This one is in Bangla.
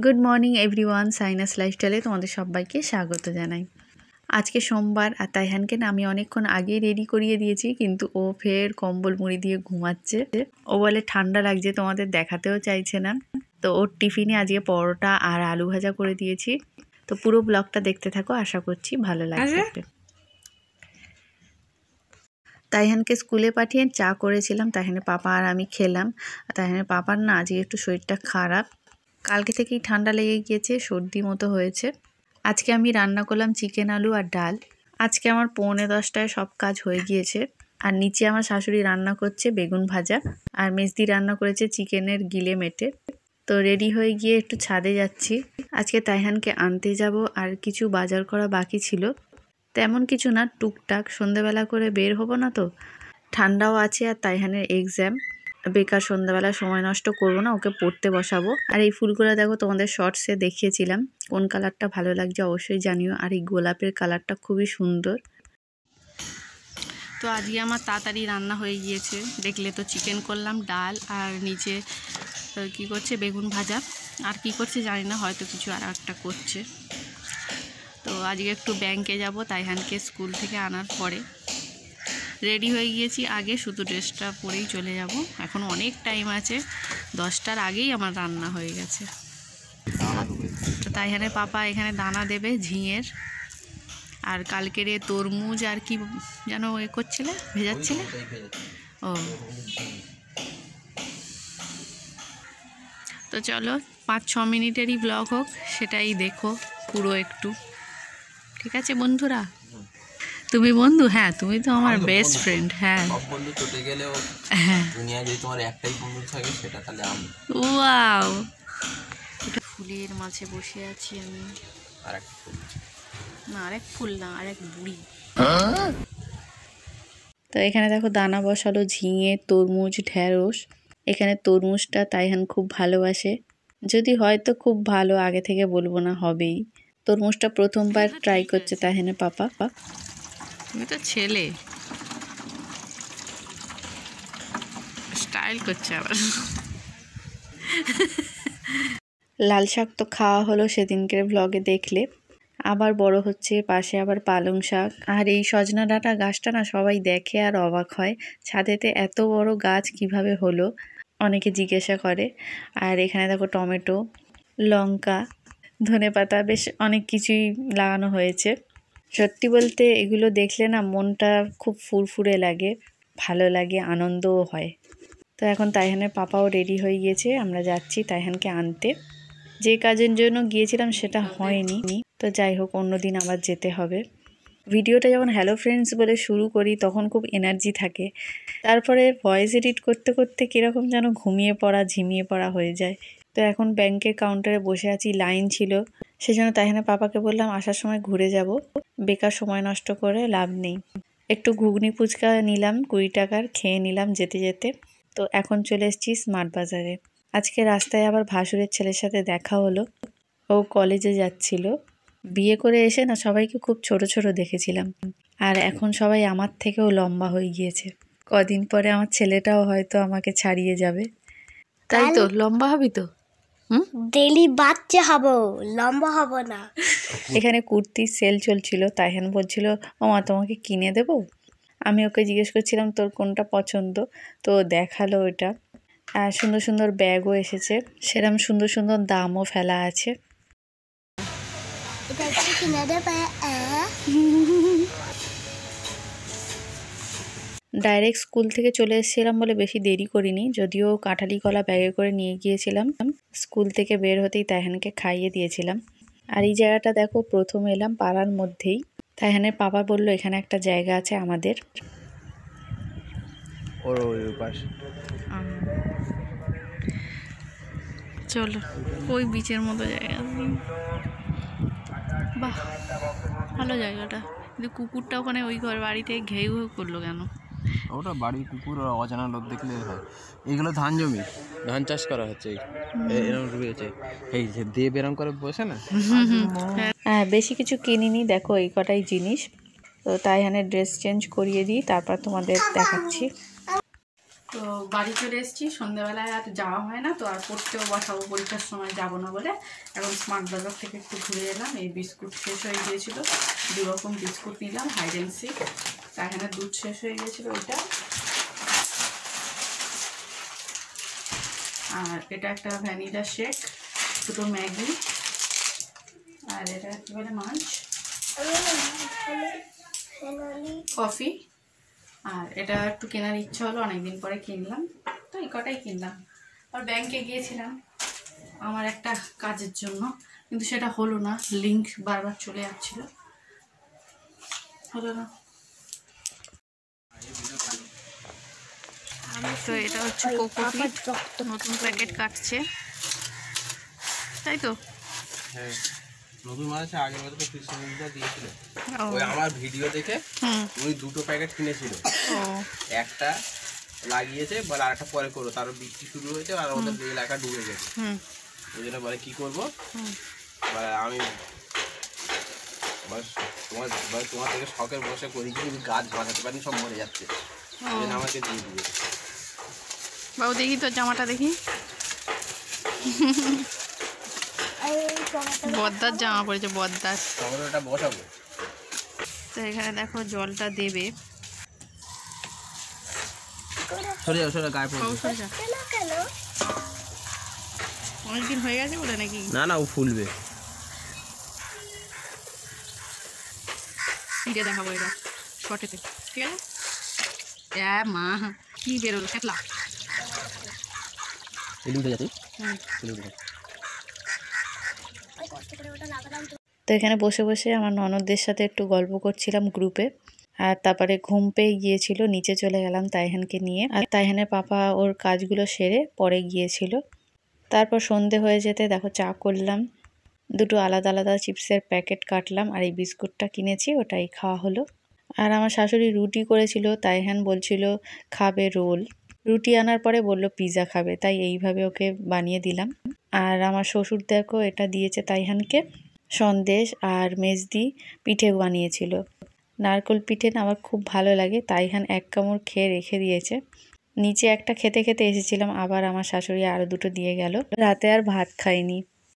গুড মর্নিং এভরিওয়ান, সাইনাস লাইফস্টাইলে তোমাদের সবাইকে স্বাগত জানাই। আজকে সোমবার আর তাইহানকে না আমি অনেকক্ষণ আগেই রেডি করিয়ে দিয়েছি, কিন্তু ও ফের কম্বল মুড়ি দিয়ে ঘুমাচ্ছে। ও বলে ঠান্ডা লাগছে, তোমাদের দেখাতেও চাইছে না। তো ওর টিফিনে আজকে পরোটা আর আলু ভাজা করে দিয়েছি। তো পুরো ব্লগটা দেখতে থাকো, আশা করছি ভালো লাগবে। তাইহানকে স্কুলে পাঠিয়ে চা করেছিলাম, তাইহানের পাপা আর আমি খেলাম। তাইহানের পাপার না আজকে একটু শরীরটা খারাপ, কালকে থেকেই ঠান্ডা লেগে গিয়েছে, সর্দি মতো হয়েছে। আজকে আমি রান্না করলাম চিকেন আলু আর ডাল। আজকে আমার 9:45 সব কাজ হয়ে গিয়েছে। আর নিচে আমার শাশুড়ি রান্না করছে বেগুন ভাজা, আর মেজদি রান্না করেছে চিকেনের গিলে মেটে। তো রেডি হয়ে গিয়ে একটু ছাদে যাচ্ছি। আজকে তাইহানকে আনতে যাব, আর কিছু বাজার করা বাকি ছিল। তেমন কিছু না, টুকটাক সন্ধ্যাবেলা করে বের হবো না, তো ঠান্ডাও আছে আর তাইহানের এক্সাম। বেকার সন্ধ্যাবেলা সময় নষ্ট করবো না, ওকে পড়তে বসাবো। আর এই ফুলগুলো দেখো, তোমাদের শর্টসে দেখিয়েছিলাম। কোন কালারটা ভালো লাগছে অবশ্যই জানিও। আর এই গোলাপের কালারটা খুবই সুন্দর। তো আজকে আমার তাড়াতাড়ি রান্না হয়ে গিয়েছে, দেখলে তো। চিকেন করলাম, ডাল, আর নিচে কি করছে বেগুন ভাজা। আর কি করছে জানি না, হয়তো কিছু আর একটা করছে। তো আজকে একটু ব্যাংকে যাব, তাইহানকে স্কুল থেকে আনার পরে। রেডি হয়ে গিয়েছি আগে, শুধু ড্রেসটা পরেই চলে যাব। এখন অনেক টাইম আছে, 10টার আগেই আমার রান্না হয়ে গেছে। তো তাইহানের পাপা এখানে দানা দেবে ঝিঙের, আর কালকের তরমুজ আর কি যেন এ করছিলে, ভেজাচ্ছিলে। ও তো চলো, 5-6 মিনিটেরই ব্লগ হোক, সেটাই দেখো পুরো একটু। ঠিক আছে বন্ধুরা? তুমি বন্ধু? হ্যাঁ, তুমি তো আমার বেস্ট ফ্রেন্ড। হ্যাঁ, সব বন্ধু চলে গেলেও দুনিয়া যদি তোমার একটাই বন্ধু থাকে, সেটা তাহলে আমি। ওয়াও, এটা ফুলের মাঝে বসে আছি আমি। আরেক ফুল না, আরেক ফুল না, আরেক বুড়ি। তো এখানে দেখো দানা বসালো ঝিঙে, তরমুজ, ঢেঁড়স। এখানে তরমুজটা তাইহান খুব ভালোবাসে, যদি হয়তো খুব ভালো, আগে থেকে বলবো না, হবেই। তরমুজটা প্রথমবার ট্রাই করছে তাইহানের পাপা। তুমি তো ছেলে, স্টাইল করছে আবার। লাল শাক তো খাওয়া হলো সেদিনকের ব্লগে দেখলে। আবার বড় হচ্ছে, পাশে আবার পালং শাক। আর এই সজনা ডাঁটা গাছটা না সবাই দেখে আর অবাক হয়, ছাদেতে এত বড় গাছ কিভাবে হলো, অনেকে জিজ্ঞাসা করে। আর এখানে দেখো টমেটো, লঙ্কা, ধনেপাতা, বেশ অনেক কিছুই লাগানো হয়েছে। সত্যি বলতে এগুলো দেখলে না মনটা খুব ফুরফুরে লাগে, ভালো লাগে, আনন্দও হয়। তো এখন তাইহানের পাপাও রেডি হয়ে গিয়েছে, আমরা যাচ্ছি তাইহানকে আনতে। যে কাজের জন্য গিয়েছিলাম সেটা হয়নি, তো যাই হোক, অন্যদিন আবার যেতে হবে। ভিডিওটা যখন হ্যালো ফ্রেন্ডস বলে শুরু করি তখন খুব এনার্জি থাকে, তারপরে ভয়েস এডিট করতে করতে কীরকম যেন ঘুমিয়ে পড়া, ঝিমিয়ে পড়া হয়ে যায়। তো এখন ব্যাংকের কাউন্টারে বসে আছি, লাইন ছিল, সেজন্য তাইহানের পাপাকে বললাম আসার সময় ঘুরে যাব, বেকার সময় নষ্ট করে লাভ নেই। একটু ঘুগনি ফুচকা নিলাম 20 টাকার, খেয়ে নিলাম যেতে যেতে। তো এখন চলে এসেছি স্মার্ট বাজারে। আজকে রাস্তায় আবার ভাসুরের ছেলের সাথে দেখা হলো, ও কলেজে যাচ্ছিল। বিয়ে করে এসে না সবাইকে খুব ছোট ছোট দেখেছিলাম, আর এখন সবাই আমার থেকেও লম্বা হয়ে গিয়েছে। কদিন পরে আমার ছেলেটাও হয়তো আমাকে ছাড়িয়ে যাবে। তাই তো, লম্বা হবি তো? ডেলি বাচ্চা হবো, লম্বা হব না। এখানে কুর্তির সেল চলছিল, তাইহান বলছিল ও মা তোমাকে কিনে দেবো। আমি ওকে জিজ্ঞেস করছিলাম তোর কোনটা পছন্দ, তো দেখালো ওটা। আর সুন্দর সুন্দর ব্যাগও এসেছে, সেরকম সুন্দর সুন্দর দামও ফেলা আছে। ডাইরেক্ট স্কুল থেকে চলে এসেছিলাম বলে বেশি দেরি করিনি, যদিও কাঁঠালি কলা ব্যাগে করে নিয়ে গিয়েছিলাম। স্কুল থেকে বের হতেই তাইহানকে খাইয়ে দিয়েছিলাম। আর এই জায়গাটা দেখো, প্রথম এলাম পাড়ার মধ্যেই। তাইহানের পাপা বললো এখানে একটা জায়গা আছে আমাদের। চলো, ওই বিচের মতো জায়গা। বাহ, ভালো জায়গাটা, কিন্তু কুকুরটা ওখানে ওই ঘর বাড়িতে ঘেউ ঘেউ করলো কেন? ওটা বাড়ির কুকুর, অজানা লোক দেখলে হয়। এইগুলো ধান জমি, ধান চাষ করা হচ্ছে, এরকম রয়েছে, এই যে দেব এরকম করে বসে না। হ্যাঁ, বেশি কিছু কিনিনি, দেখো এই কটাই জিনিস। তো তাইহানের ড্রেস চেঞ্জ করিয়ে দিই, তারপর তোমাদের দেখাচ্ছি। তো বাড়ি চলে এসেছি, সন্ধ্যাবেলায় আর যাওয়া হয় না, তো আর পড়তেও বসাবো, পরীক্ষার সময় যাব না বলে এখন স্মার্ট বাজার থেকে একটু ঘুরে এলাম। এই বিস্কুট শেষ হয়ে গিয়েছিল, 2 রকম বিস্কুট নিলাম, হাইড অ্যান্ড সিক। এখানে দুধ শেষ হয়ে গিয়েছিল ওইটা, আর এটা একটা ভ্যানিলা শেক, 2টো ম্যাগি, আর এটা কি বলে মাঞ্চ কফি। আর এটা একটু কেনার ইচ্ছা হলো, অনেকদিন পরে কিনলাম, তো এই কটাই কিনলাম। আর ব্যাংকে গিয়েছিলাম আমার একটা কাজের জন্য, কিন্তু সেটা হলো না, লিঙ্ক বারবার চলে যাচ্ছিল, হলো না। তো এটা হচ্ছে কোকোপিট, নতুন প্যাকেট কাটছে, তাই তো? হ্যাঁ, নতুন মাছ আগের বছর কৃষ্ণা দিয়েছিল, ওই আমার ভিডিও দেখে উনি 2টো প্যাকেট কিনেছিল, একটা লাগিয়েছে বলে আরেকটা পরে করো, তারও বিক্রি শুরু হয়েছে আর ওদের এলাকা ডুবে গেছে, ওই জন্য বলে কি করবো, আমি তোমার থেকে শখের বসে করি, কিন্তু গাছ বাঁচাতে পারিনি, সব মরে যাচ্ছে, আমাকে দিয়ে দিবে। বাবু দেখি তোর জামাটা দেখি, বদ্দার জামা পড়েছে, বদ্দার। ওটা বসাবো। তো এখানে দেখো জলটা দেবে, সরে যাও, সরে গায়ে পড়বে। অনেকদিন হয়ে গেছে বলে নাকি? না না, ও ফুলবে। দিয়ে দেখাবো এটা শর্টেতে, ঠিক আছে? মা কি বেরোলো, খেতলা তো এখানে বসে বসে আমার ননদদের সাথে একটু গল্প করছিলাম গ্রুপে, আর তারপরে ঘুম পেয়ে গিয়েছিল, নিচে চলে গেলাম তাইহানকে নিয়ে, আর তাইহানের পাপা ওর কাজগুলো সেরে পরে গিয়েছিল। তারপর সন্ধে হয়ে যেতে দেখো চা করলাম, 2টো আলাদা আলাদা চিপসের প্যাকেট কাটলাম, আর এই বিস্কুটটা কিনেছি ওটাই খাওয়া হলো। আর আমার শাশুড়ি রুটি করেছিল, তাইহান বলছিল খাবে রোল, রুটি আনার পরে বলল পিৎজা খাবে, তাই এইভাবে ওকে বানিয়ে দিলাম। আর আমার শ্বশুর দেখো এটা দিয়েছে তাইহানকে, সন্দেশ আর মেজদি পিঠে বানিয়েছিল, নারকেল পিঠে না আমার খুব ভালো লাগে, তাইহান 1 কামড় খেয়ে রেখে দিয়েছে। নিচে একটা খেতে খেতে এসেছিলাম, আবার আমার শাশুড়ি আরও 2টো দিয়ে গেল, রাতে আর ভাত খাইনি।